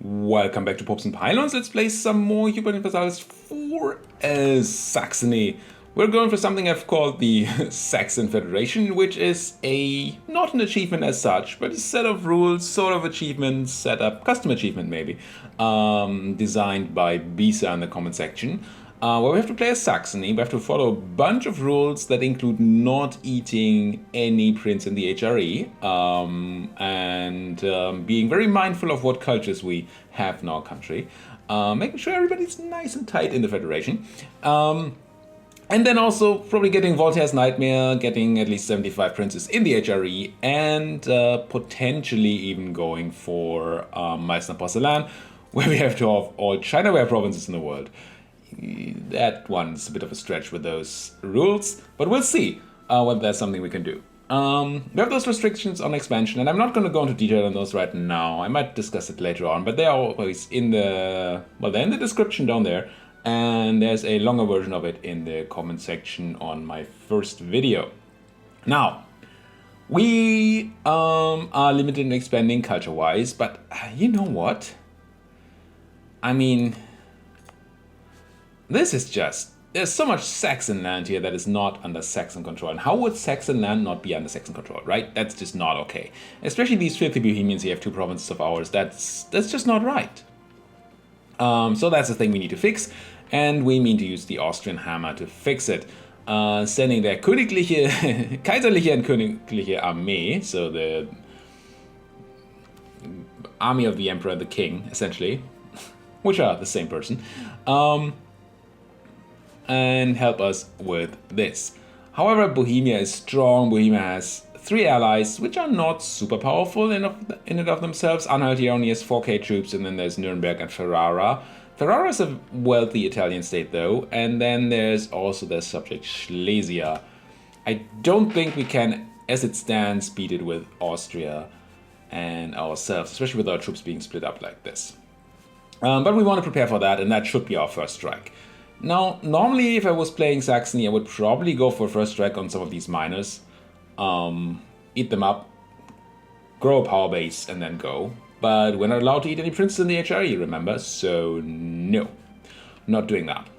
Welcome back to Pops and Pylons. Let's play some more Europa Universalis IV as Saxony. We're going for something I've called the Saxon Federation, which is not an achievement as such, but a set of rules, sort of achievement, setup, custom achievement maybe, designed by Bisa in the comment section, where we have to play as Saxony. We have to follow a bunch of rules that include not eating any prince in the HRE, and being very mindful of what cultures we have in our country, making sure everybody's nice and tight in the Federation. And then also probably getting Voltaire's Nightmare, getting at least 75 princes in the HRE, and potentially even going for Meissner Porcelain, where we have to have all Chinaware provinces in the world. That one's a bit of a stretch with those rules, but we'll see whether that's something we can do. We have those restrictions on expansion, and I'm not going to go into detail on those right now. I might discuss it later on, but they are always in the, well, they're in the description down there. And there's a longer version of it in the comment section on my first video. Now, we are limited in expanding culture-wise, but you know what? I mean, this is just, there's so much Saxon land here that is not under Saxon control. And how would Saxon land not be under Saxon control, right? That's just not okay. Especially these filthy Bohemians here have 2 provinces of ours. That's just not right. So that's the thing we need to fix, and we mean to use the Austrian hammer to fix it. Sending their kaiserliche and königliche Armee, so the army of the emperor and the king, essentially, which are the same person, and help us with this. However, Bohemia is strong. Bohemia has 3 allies, which are not super powerful in and of themselves. Anhalt here only has 4k troops, and then there's Nuremberg and Ferrara. Ferrara is a wealthy Italian state, though, and then there's also their subject Silesia. I don't think we can, as it stands, beat it with Austria and ourselves, especially with our troops being split up like this. But we want to prepare for that, and that should be our first strike. Now, normally, if I was playing Saxony, I would probably go for first strike on some of these miners. Eat them up, grow a power base, and then go. But we're not allowed to eat any princes in the HRE, remember? So no, not doing that.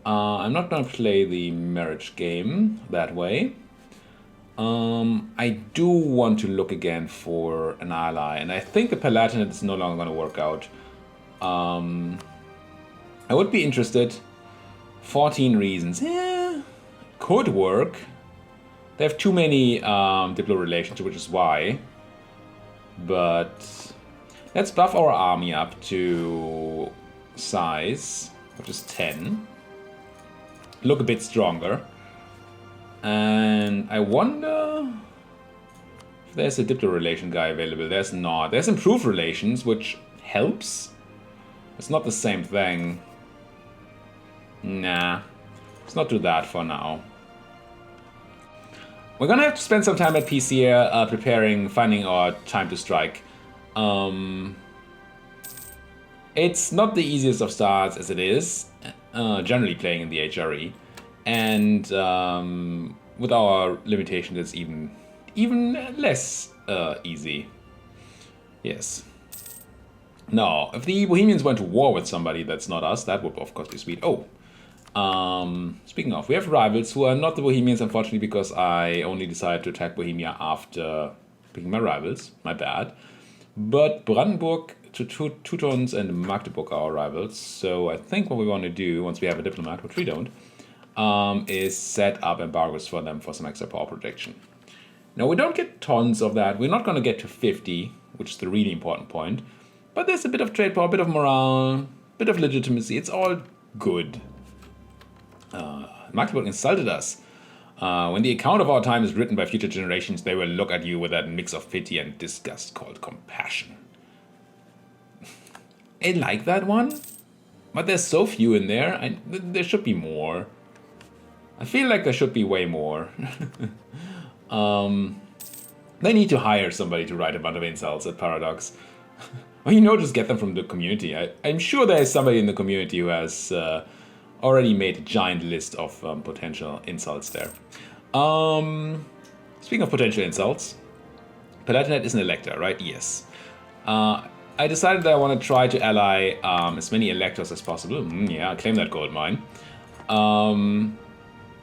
I'm not going to play the marriage game that way. I do want to look again for an ally, and I think the Palatinate is no longer going to work out. I would be interested. 14 reasons. Yeah, could work. They have too many diplo relations, which is why. But let's buff our army up to size, which is 10. Look a bit stronger. And I wonder if there's a diplo relation guy available. There's not. There's improved relations, which helps. It's not the same thing. Nah, let's not do that for now. We're gonna have to spend some time at peace here, preparing, finding our time to strike. It's not the easiest of starts as it is, generally playing in the HRE, and with our limitations, it's even less easy. Yes. Now, if the Bohemians went to war with somebody that's not us, that would of course be sweet. Oh. Speaking of, we have rivals who are not the Bohemians, unfortunately, because I only decided to attack Bohemia after picking my rivals. My bad. But Brandenburg, Teutons, and Magdeburg are our rivals. So I think what we want to do, once we have a diplomat, which we don't, is set up embargoes for them for some extra power protection. Now, we don't get tons of that. We're not going to get to 50, which is the really important point. But there's a bit of trade power, a bit of morale, a bit of legitimacy. It's all good. Magdeburg insulted us. When the account of our time is written by future generations, they will look at you with that mix of pity and disgust called compassion. I like that one, but there's so few in there. There should be more. I feel like there should be way more. They need to hire somebody to write a bunch of insults at Paradox. Or, just get them from the community. I'm sure there is somebody in the community who has already made a giant list of potential insults there. Speaking of potential insults, Palatinate is an elector, right? Yes. I decided that I want to try to ally as many electors as possible. Yeah, claim that gold mine.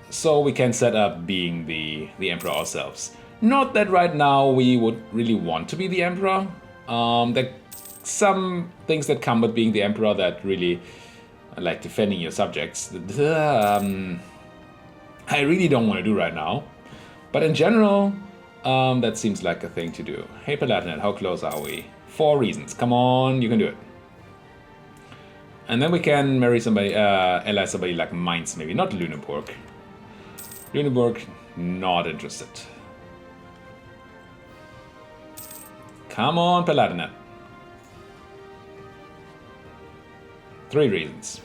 So we can set up being the emperor ourselves. Not that right now we would really want to be the emperor. There are some things that come with being the emperor that really, like defending your subjects, I really don't want to do right now. But in general, that seems like a thing to do. Hey Palatinate, how close are we? 4 reasons. Come on, you can do it. And then we can marry somebody, ally somebody like Mainz maybe, not Lüneburg. Lüneburg, not interested. Come on, Palatinate. 3 reasons.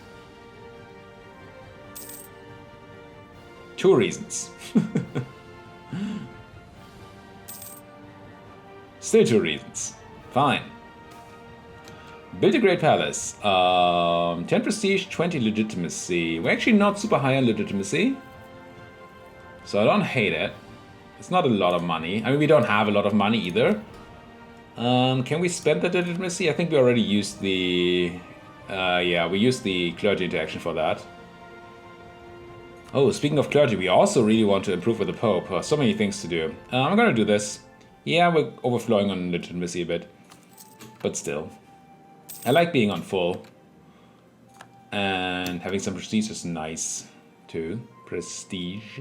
2 reasons. Still 2 reasons. Fine. Build a great palace. 10 prestige, 20 legitimacy. We're actually not super high on legitimacy, so I don't hate it. It's not a lot of money. I mean, we don't have a lot of money either. Can we spend that legitimacy? I think we already used the... yeah, we used the clergy interaction for that. Oh, speaking of clergy, we also really want to improve with the Pope. So many things to do. I'm gonna do this. Yeah, we're overflowing on legitimacy a bit, but still. I like being on full. And having some prestige is nice, too. Prestige.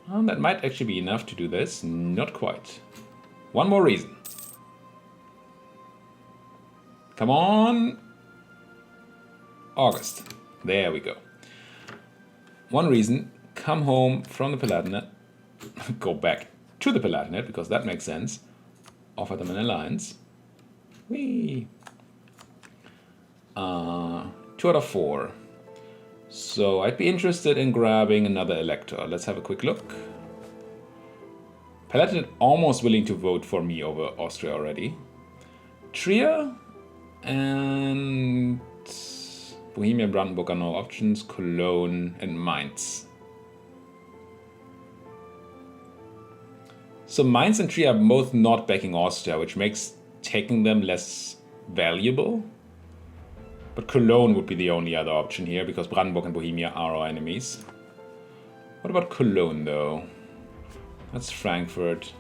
That might actually be enough to do this. Not quite. 1 more reason. Come on. August. There we go. 1 reason. Come home from the Palatinate. Go back to the Palatinate, because that makes sense. Offer them an alliance. Whee! 2 out of 4. So I'd be interested in grabbing another elector. Let's have a quick look. Palatinate almost willing to vote for me over Austria already. Trier and Bohemia, Brandenburg are no options. Cologne and Mainz. So Mainz and Trier are both not backing Austria, which makes taking them less valuable. But Cologne would be the only other option here, because Brandenburg and Bohemia are our enemies. What about Cologne, though? That's Frankfurt.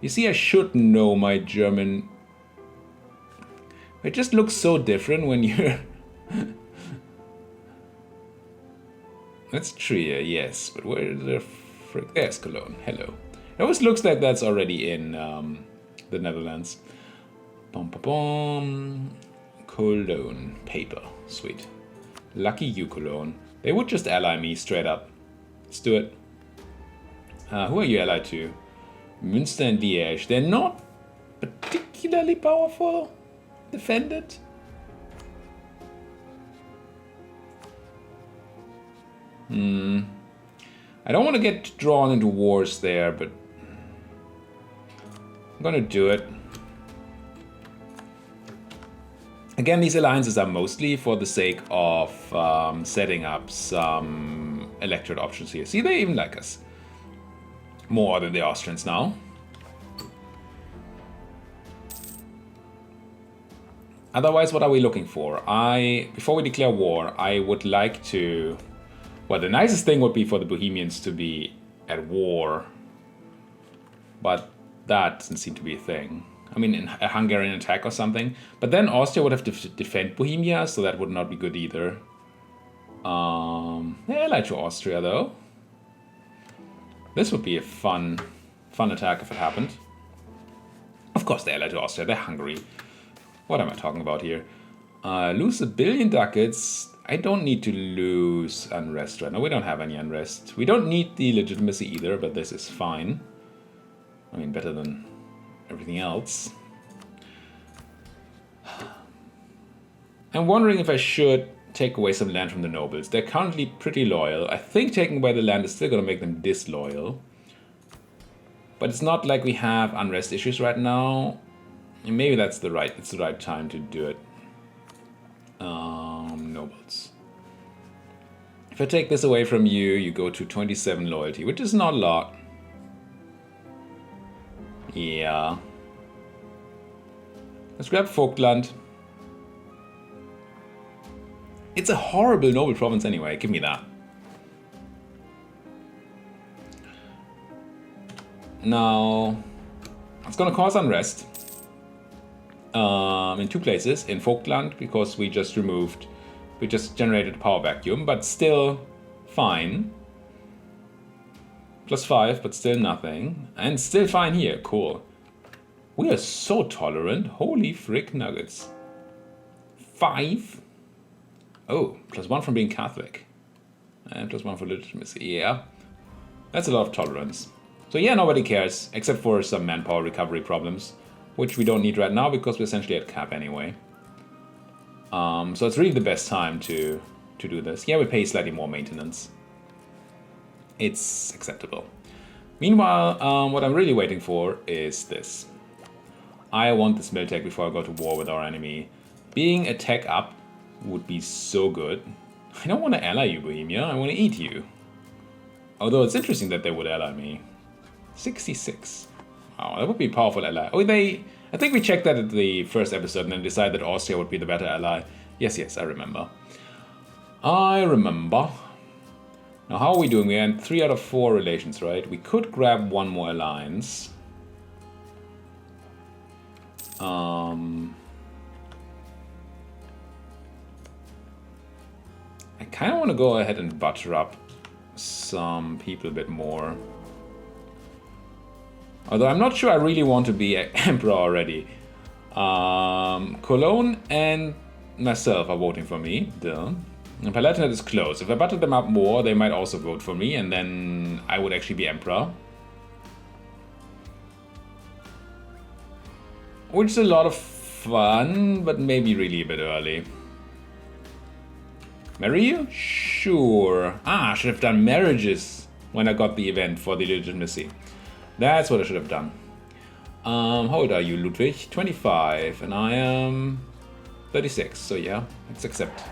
You see, I should know my German. It just looks so different when you're... That's Trier, yes. But where is the frick? There's Cologne. Hello. It always looks like that's already in the Netherlands. Bom, bom, bom. Cologne. Paper. Sweet. Lucky you, Cologne. They would just ally me straight up. Let's do it. Who are you allied to? Münster and Liège. They're not particularly powerful. Defended. I don't want to get drawn into wars there, but I'm gonna do it. Again, these alliances are mostly for the sake of setting up some electorate options here. See, they even like us. More than the Austrians now. Otherwise, what are we looking for? Before we declare war, I would like to... Well, the nicest thing would be for the Bohemians to be at war. But that doesn't seem to be a thing. I mean, a Hungarian attack or something. But then Austria would have to defend Bohemia, so that would not be good either. Yeah, I like to Austria, though. This would be a fun attack if it happened. Of course they ally to Austria, they're Hungary. What am I talking about here? Lose 1 billion ducats. I don't need to lose unrest right now. We don't have any unrest. We don't need the legitimacy either, but this is fine. I mean, better than everything else. I'm wondering if I should take away some land from the nobles. They're currently pretty loyal. I think taking away the land is still going to make them disloyal. But it's not like we have unrest issues right now. And maybe it's the right time to do it. Nobles. If I take this away from you, you go to 27 loyalty, which is not a lot. Yeah. Let's grab Vogtland. It's a horrible noble province anyway, give me that. Now, it's gonna cause unrest. In 2 places, in Vogtland, because we just generated a power vacuum, but still fine. +5, but still nothing. And still fine here, cool. We are so tolerant, holy frick nuggets. 5? Oh, +1 from being Catholic. And +1 for legitimacy, yeah. That's a lot of tolerance. So yeah, nobody cares, except for some manpower recovery problems, which we don't need right now because we're essentially at cap anyway. So it's really the best time to do this. Yeah, we pay slightly more maintenance. It's acceptable. Meanwhile, what I'm really waiting for is this. I want this mill tech before I go to war with our enemy. Being a tech up would be so good. I don't want to ally you, Bohemia. I want to eat you. Although it's interesting that they would ally me. 66. Wow, that would be a powerful ally. Oh, I think we checked that at the first episode and then decided that Austria would be the better ally. Yes, I remember. Now, how are we doing? We're in 3 out of 4 relations, right? We could grab one more alliance. I kind of want to go ahead and butter up some people a bit more. Although I'm not sure I really want to be emperor already. Cologne and myself are voting for me. Duh. And Palatinate is close. If I butter them up more, they might also vote for me, and then I would actually be emperor. Which is a lot of fun, but maybe really a bit early. Marry you? Sure. I should have done marriages when I got the event for the legitimacy. That's what I should have done. How old are you, Ludwig? 25, and I am 36, so yeah, let's accept.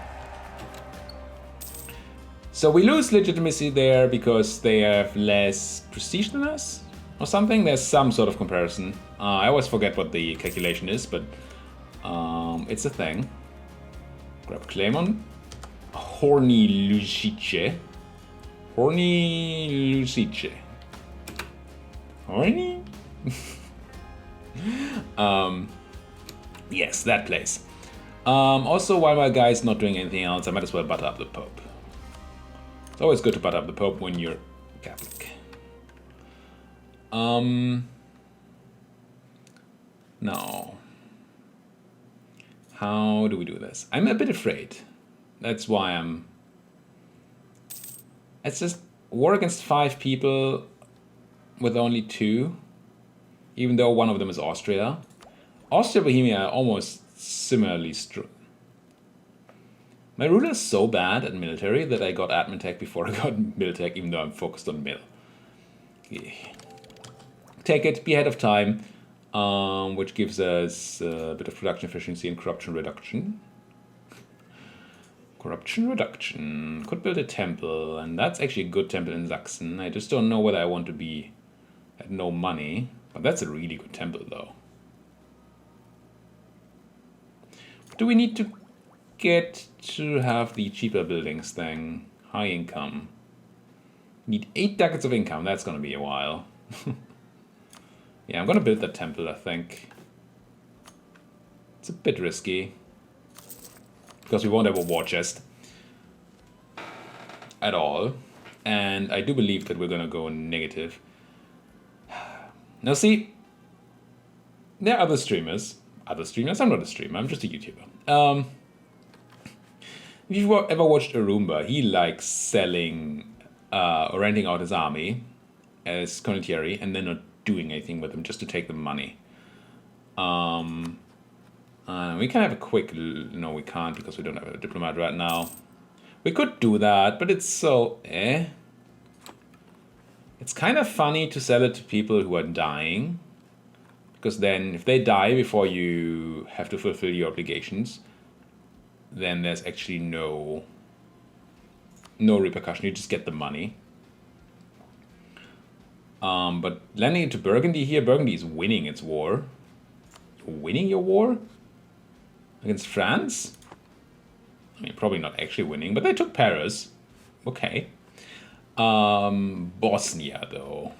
So we lose legitimacy there because they have less prestige than us? Or something? There's some sort of comparison. I always forget what the calculation is, but it's a thing. Grab claim on Horny Lucice. Horny Lucice. Horny? Yes, that place. Also, while my guy's not doing anything else, I might as well butter up the Pope. It's always good to butter up the Pope when you're Catholic. Now, how do we do this? I'm a bit afraid. That's why it's just war against 5 people with only 2, even though one of them is Austria. Austria Bohemia are almost similarly strong. My ruler is so bad at military that I got admin tech before I got mil tech, even though I'm focused on mil. Yeah. Take it, be ahead of time, which gives us a bit of production efficiency and corruption reduction. Corruption reduction. Could build a temple, and that's actually a good temple in Saxon. I just don't know whether I want to be at no money, but that's a really good temple though. Do we need to get to have the cheaper buildings thing? High income. Need 8 ducats of income, that's gonna be a while. Yeah, I'm gonna build that temple, I think. It's a bit risky, because we won't have a war chest at all. And I do believe that we're gonna go negative. Now see, there are other streamers. I'm not a streamer, I'm just a YouTuber. If you've ever watched Arumba, he likes selling or renting out his army as condottieri and then not doing anything with them, just to take the money. We can have a quick... No, we can't because we don't have a diplomat right now. We could do that, but it's so... It's kind of funny to sell it to people who are dying, because then if they die before you have to fulfill your obligations, then there's actually no repercussion. You just get the money. But landing into Burgundy here, Burgundy is winning its war. You're winning your war? against France. I mean, probably not actually winning, but they took Paris. Okay. Bosnia, though.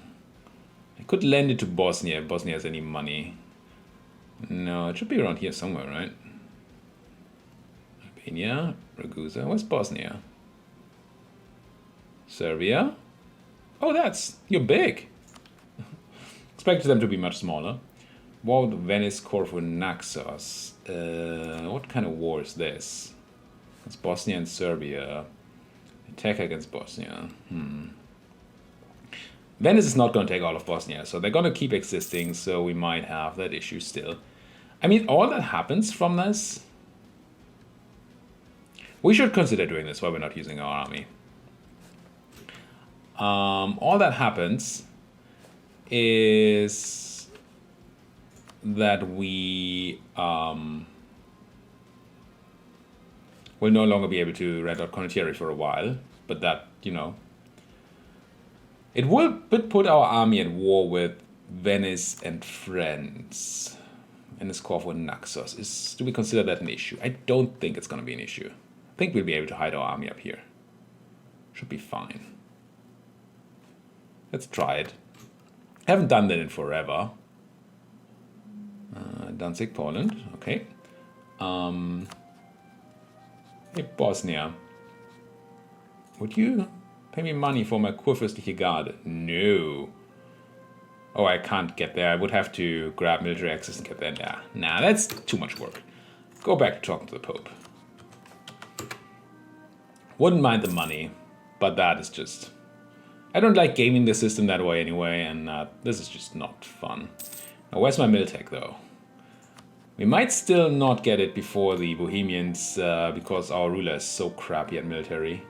I could lend it to Bosnia if Bosnia has any money. No, it should be around here somewhere, right? Albania, Ragusa. Where's Bosnia? Serbia. Oh, you're big. Expected them to be much smaller. War with Venice, Corfu, Naxos. What kind of war is this? It's Bosnia and Serbia. Attack against Bosnia. Venice is not going to take all of Bosnia, so they're going to keep existing, so we might have that issue still. I mean, all that happens from this... We should consider doing this while we're not using our army. All that happens is that we will no longer be able to rent out condottieri for a while, but that, you know, it will put our army at war with Venice and France. Venice, Corfu, and Naxos. Do we consider that an issue? I don't think it's going to be an issue. I think we'll be able to hide our army up here. Should be fine. Let's try it. I haven't done that in forever. Danzig, Poland. Okay. Hey, Bosnia. Would you pay me money for my Kurfürstliche Garde? No. Oh, I can't get there. I would have to grab military access and get there. Nah, that's too much work. Go back to talking to the Pope. Wouldn't mind the money, but that is just... I don't like gaming the system that way anyway, and this is just not fun. Now, where's my Miltech, though? We might still not get it before the Bohemians, because our ruler is so crappy at military.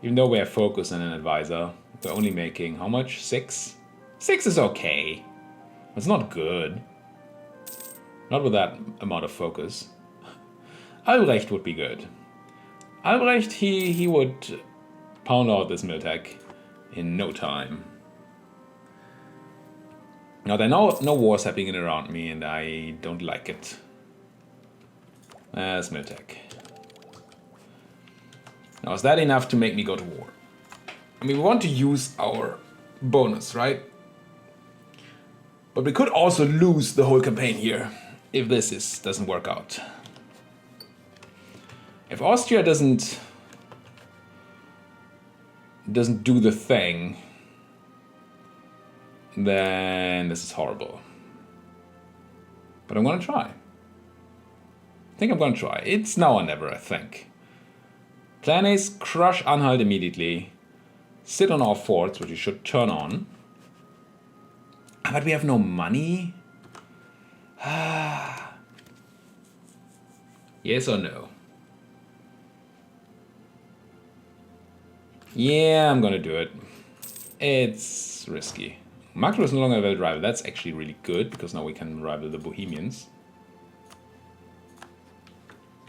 Even though we have focus and an advisor, we're only making, how much? 6? 6 is okay. It's not good. Not with that amount of focus. Albrecht would be good. Albrecht, he would pound out this Miltech in no time. Now, there are no wars happening around me, and I don't like it. There's Miltech. Now, is that enough to make me go to war? I mean, we want to use our bonus, right? But we could also lose the whole campaign here if this doesn't work out. If Austria doesn't do the thing, then this is horrible. But I'm gonna try. I think I'm gonna try. It's now or never, I think. Plan is crush Anhalt immediately. Sit on our forts, which we should turn on. But we have no money? Yes or no? Yeah, I'm gonna do it. It's risky. Magdeburg is no longer a valid rival. That's actually really good, because now we can rival the Bohemians.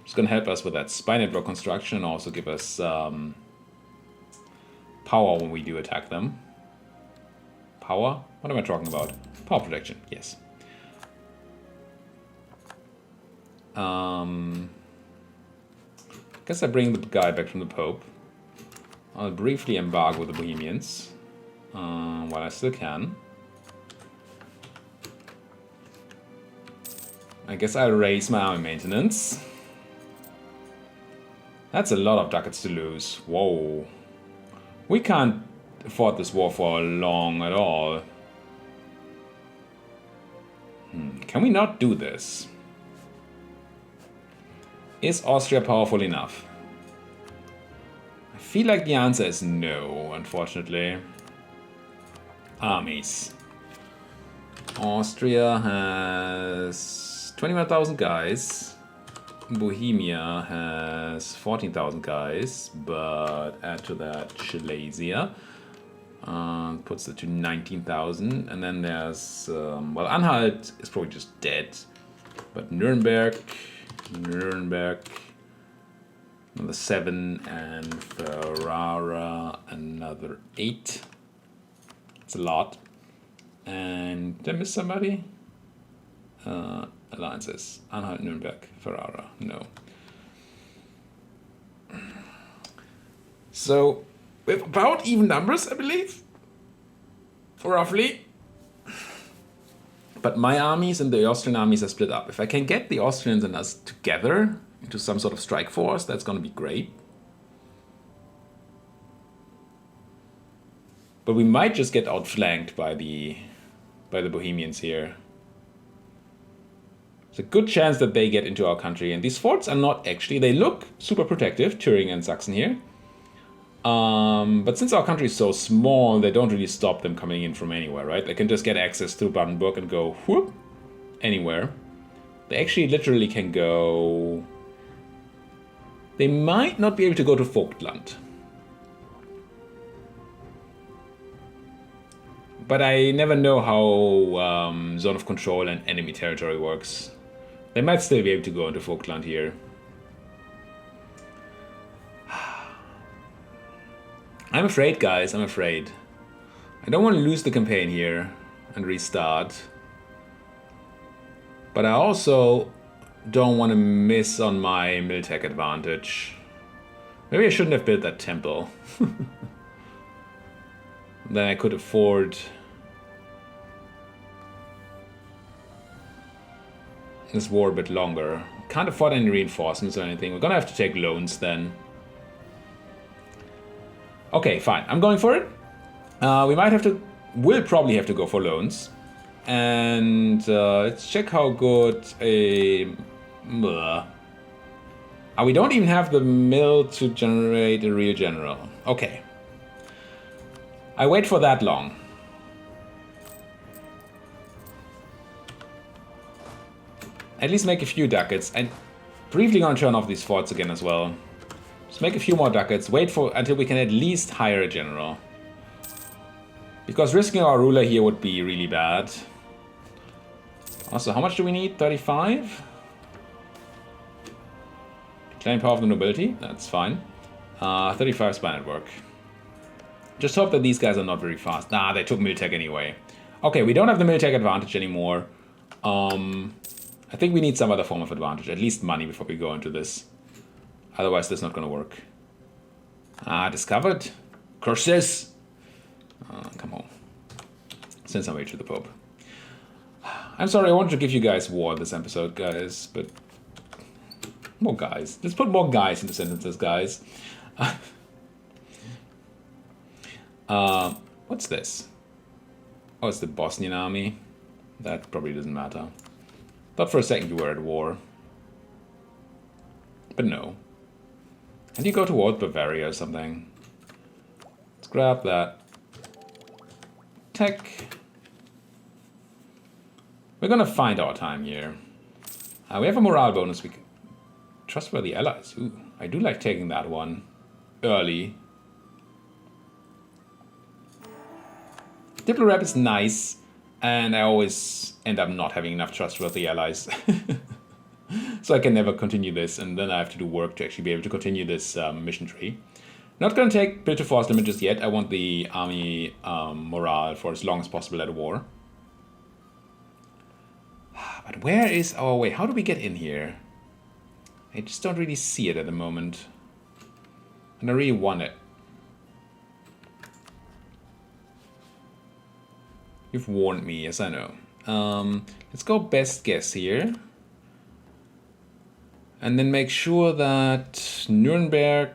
It's gonna help us with that spy network construction and also give us power when we do attack them. Power? What am I talking about? Power protection, yes. Guess I bring the guy back from the Pope. I'll briefly embargo the Bohemians while I still can. I guess I'll raise my army maintenance. That's a lot of ducats to lose. Whoa. We can't afford this war for long at all. Can we not do this? Is Austria powerful enough? I feel like the answer is no, unfortunately. Armies. Austria has 21,000 guys. Bohemia has 14,000 guys, but add to that Silesia. Puts it to 19,000. And then there's, well, Anhalt is probably just dead. But Nuremberg, another 7, and Ferrara, another 8. It's a lot. And did I miss somebody? alliances. Anhalt, Nuremberg, Ferrara, no. So, we have about even numbers, I believe. Roughly. But my armies and the Austrian armies are split up. If I can get the Austrians and us together into some sort of strike force, that's going to be great. But we might just get outflanked by the Bohemians here. There's a good chance that they get into our country. And these forts are not actually, they look super protective, Thuringen and Saxon here. But since our country is so small, they don't really stop them coming in from anywhere, right? They can just get access through Brandenburg and go whoop, anywhere. They actually literally can go... They might not be able to go to Vogtland. But I never know how zone of control and enemy territory works. They might still be able to go into Vogtland here. I'm afraid, guys, I'm afraid. I don't want to lose the campaign here and restart. But I also don't want to miss on my Miltech advantage. Maybe I shouldn't have built that temple. Then I could afford... this war a bit longer. Can't afford any reinforcements or anything. We're gonna have to take loans then. Okay, fine. I'm going for it. We might have to... We'll probably have to go for loans. And let's check how good a... we don't even have the mill to generate a real general. Okay. I wait for that long. At least make a few ducats. I'm briefly gonna turn off these forts again as well. Just make a few more ducats. Wait for until we can at least hire a general. Because risking our ruler here would be really bad. Also, how much do we need? 35? Claim power of the nobility? That's fine. 35 spy network. Just hope that these guys are not very fast. Nah, they took Miltech anyway. Okay, we don't have the Miltech advantage anymore. I think we need some other form of advantage. At least money before we go into this. Otherwise, this is not going to work. Discovered. Curses. Come on. Send some aid to the Pope. I'm sorry, I wanted to give you guys war this episode, guys, but... More guys. Let's put more guys into sentences, guys. What's this? Oh, it's the Bosnian army. That probably doesn't matter. Thought for a second you were at war. But no. And you go to war with Bavaria or something. Let's grab that. Tech. We're gonna find our time here. We have a morale bonus. We can... Trustworthy allies. Ooh, I do like taking that one early. Diplo rep is nice, and I always end up not having enough trustworthy allies. So I can never continue this, and then I have to do work to actually be able to continue this mission tree. Not gonna take build to force limit just yet. I want the army morale for as long as possible at a war. But where is our way? How do we get in here? I just don't really see it at the moment. And I really want it. You've warned me, yes I know. Let's go best guess here. And then make sure that Nuremberg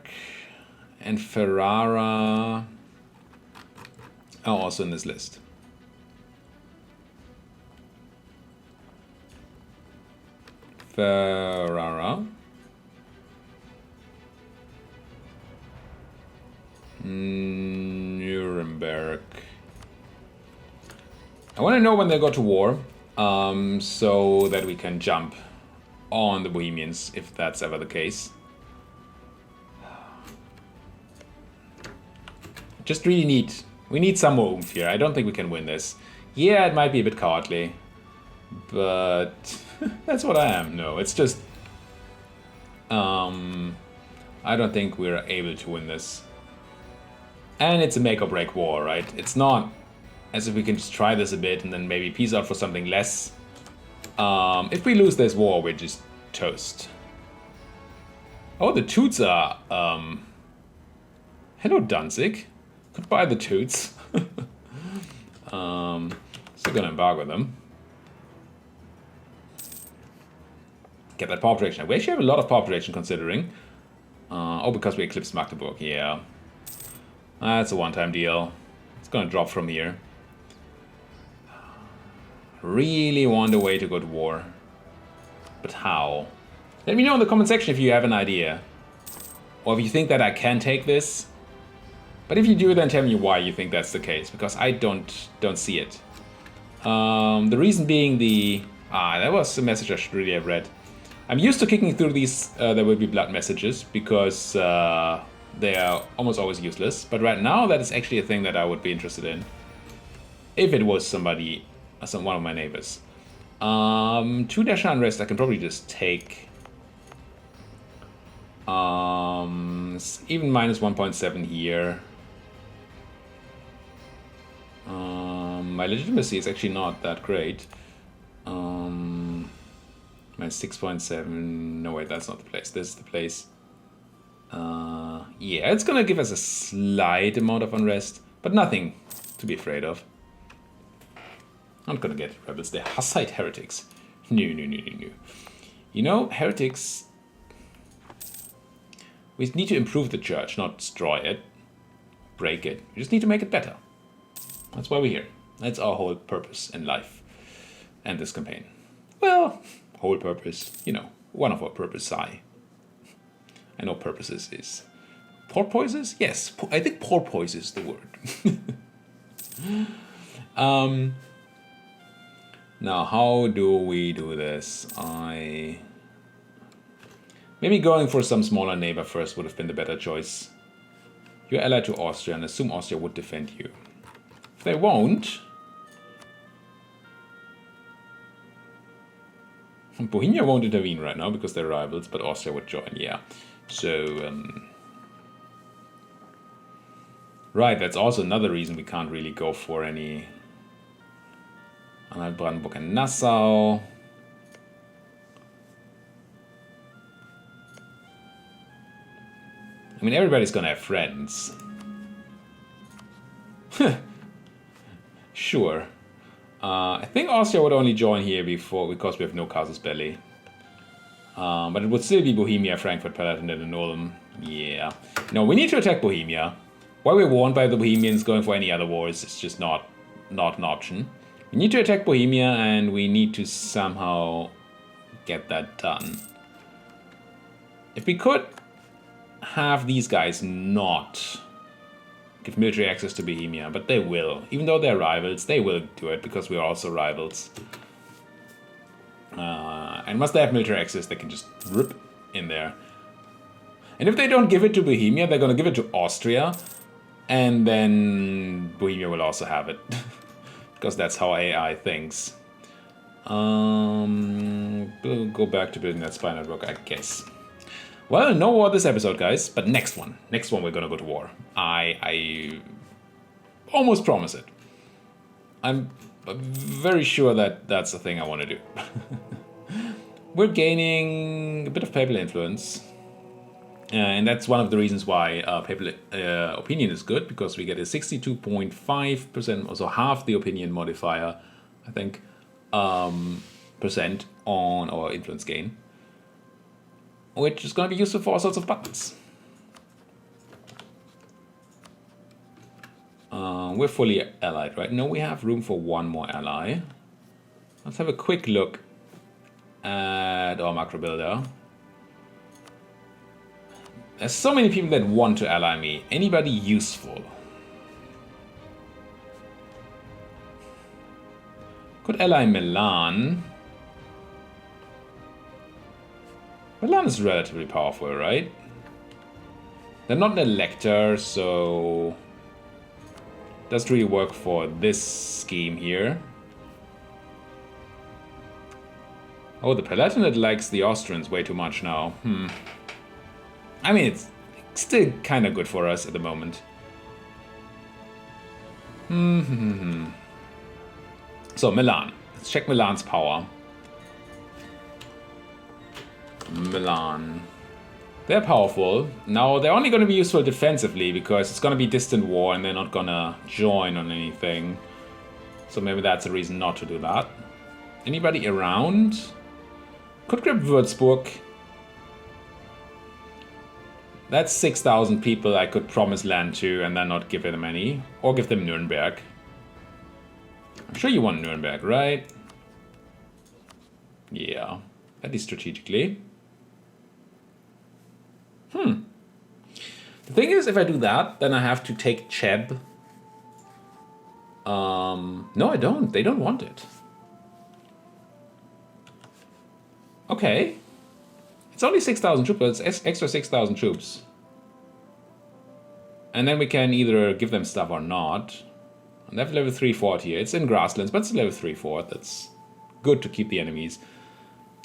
and Ferrara are also in this list. Ferrara. Nuremberg. I want to know when they go to war, so that we can jump on the Bohemians, if that's ever the case. Just really we need some more oomph here. I don't think we can win this. Yeah, it might be a bit cowardly, but that's what I am. No, it's just, I don't think we're able to win this. And it's a make or break war, right? It's not as if we can just try this a bit and then maybe peace out for something less. If we lose this war, we're just toast. Oh, the Toots are... hello, Danzig. Goodbye, the Toots. Still gonna embargo them. Get that power protection. We actually have a lot of power protection considering. Oh, because we eclipsed Magdeburg. Yeah. That's a one-time deal. It's gonna drop from here. Really want a way to go to war. But how? Let me know in the comment section if you have an idea. Or if you think that I can take this. But if you do, then tell me why you think that's the case. Because I don't see it. The reason being the... that was a message I should really have read. I'm used to kicking through these there will be blood messages. Because they are almost always useless. But right now, that is actually a thing that I would be interested in. If it was somebody... one of my neighbors. 2 dash unrest I can probably just take. Even minus 1.7 here. My legitimacy is actually not that great. Minus 6.7. No, wait, that's not the place. This is the place. Yeah, it's gonna give us a slight amount of unrest, but nothing to be afraid of. I'm not gonna get rebels. They're Hussite heretics. No. You know, heretics... We need to improve the church, not destroy it. Break it. We just need to make it better. That's why we're here. That's our whole purpose in life. And this campaign. Well, whole purpose. You know, one of our purposes. I know purposes is... Porpoises? Yes, I think porpoise is the word. Now, how do we do this? Maybe going for some smaller neighbor first would have been the better choice. You're allied to Austria and assume Austria would defend you. If they won't... Bohemia won't intervene right now because they're rivals, but Austria would join, yeah. So, right, that's also another reason we can't really go for any... Brandenburg and Nassau. I mean, everybody's gonna have friends. Sure. I think Austria would only join here because we have no casus belli. But it would still be Bohemia, Frankfurt, Palatinate, and Ulm. Yeah. No, we need to attack Bohemia. Why we're warned by the Bohemians going for any other wars is just not an option. We need to attack Bohemia, and we need to somehow get that done. If we could have these guys not give military access to Bohemia, but they will. Even though they're rivals, they will do it because we're also rivals. And once they have military access, they can just rip in there. And if they don't give it to Bohemia, they're going to give it to Austria, and then Bohemia will also have it. Because that's how AI thinks. We'll go back to building that spy network, I guess. Well, no war this episode, guys, but next one we're gonna go to war. I almost promise it. I'm very sure that that's the thing I want to do. We're gaining a bit of papal influence. And that's one of the reasons why papal opinion is good, because we get a 62.5%, also half the opinion modifier, I think, percent on our influence gain, which is going to be useful for all sorts of buttons. We're fully allied, right? No, we have room for one more ally. Let's have a quick look at our macro builder. There's so many people that want to ally me. Anybody useful? Could ally Milan. Milan is relatively powerful, right? They're not an elector, so... doesn't really work for this scheme here. Oh, the Palatinate likes the Austrians way too much now. I mean, it's still kind of good for us at the moment. So, Milan. Let's check Milan's power. Milan. They're powerful. Now, they're only going to be useful defensively because it's going to be distant war and they're not going to join on anything. So maybe that's a reason not to do that. Anybody around? Could grab Würzburg. That's 6,000 people I could promise land to and then not give them any. Or give them Nuremberg. I'm sure you want Nuremberg, right? Yeah, at least strategically. The thing is, if I do that, then I have to take Cheb. No, I don't. They don't want it. Okay. It's only 6,000 troops, but it's extra 6,000 troops. And then we can either give them stuff or not. And they have level 3 fort here. It's in grasslands, but it's level 3 fort. That's good to keep the enemies.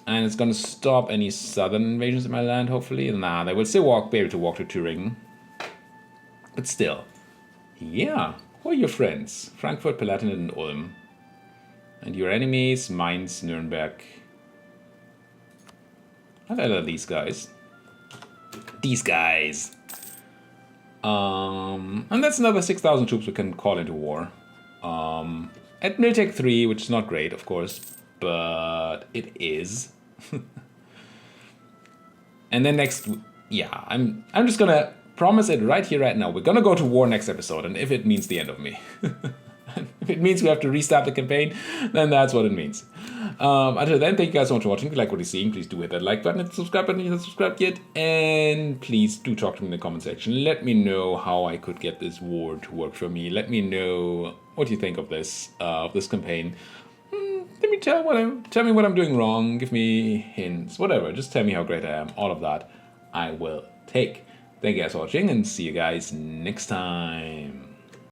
And it's going to stop any southern invasions in my land, hopefully. Nah, they will still be able to walk to Turin. But still. Yeah. Who are your friends? Frankfurt, Palatinate, and Ulm. And your enemies, Mainz, Nuremberg. I like these guys. These guys. And that's another 6,000 troops we can call into war. At Miltech 3, which is not great, of course. But it is. And then next, yeah, I'm just gonna promise it right here, right now. We're gonna go to war next episode, and if it means the end of me, if it means we have to restart the campaign, then that's what it means. Until then, thank you guys so much for watching. If you like what you're seeing, please do hit that like button and subscribe button if you're not subscribed yet. And please do talk to me in the comment section. Let me know how I could get this war to work for me. Let me know what you think of this campaign. Let me tell me what I'm doing wrong. Give me hints, whatever. Just tell me how great I am. All of that I will take. Thank you guys for watching and see you guys next time.